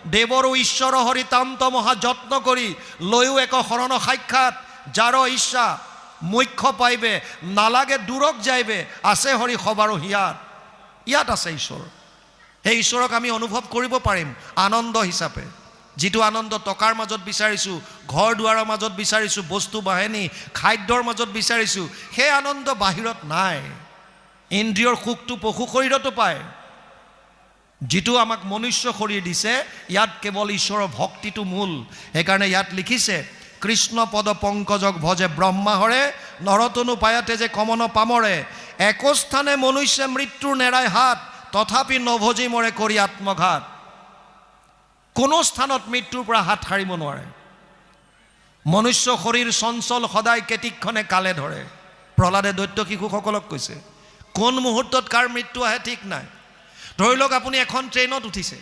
দেৱৰো ঈশ্বৰ হৰিতান্ত মহা যত্ন কৰি লৈও এক শৰণ সাক্ষাৎ যাৰ ইচ্ছা মুখ্য পাইবে নালাগে দূৰক যাইবে আছে হৰি সবাৰো হিয়াত ইয়াত আছে ঈশ্বৰ সেই ঈশ্বৰক আমি অনুভৱ কৰিব পাৰিম আনন্দ হিচাপে যিটো আনন্দ টকাৰ মাজত বিচাৰিছোঁ ঘৰ দুৱাৰৰ মাজত বিচাৰিছোঁ বস্তু বাহিনী খাদ্যৰ মাজত বিচাৰিছোঁ সেই আনন্দ বাহিৰত নাই ইন্দ্ৰিয়ৰ সুখটো পশু শৰীৰতো পায় যিটো আমাক মনুষ্য শৰীৰ দিছে ইয়াত কেৱল ঈশ্বৰৰ ভক্তিটো মূল সেইকাৰণে ইয়াত লিখিছে কৃষ্ণ পদ পংকজক ভজে ব্ৰহ্মাহৰে নৰতনু পায়াতে যে কমন পামৰে একস্থানে মনুষ্য মৃত্যুৰ নেৰাই হাত তথাপি নভজি মৰে কৰি আত্মঘাত কোনো স্থানত মৃত্যুৰ পৰা হাত সাৰিব নোৱাৰে মনুষ্য শৰীৰ চঞ্চল সদায় কেতিক্ষণে কালে ধৰে প্ৰহ্লাদে দৈত্য শিশুসকলক কৈছে কোন মুহূৰ্তত কাৰ মৃত্যু আহে ঠিক নাই ধৰি লওক আপুনি এখন ট্ৰেইনত উঠিছে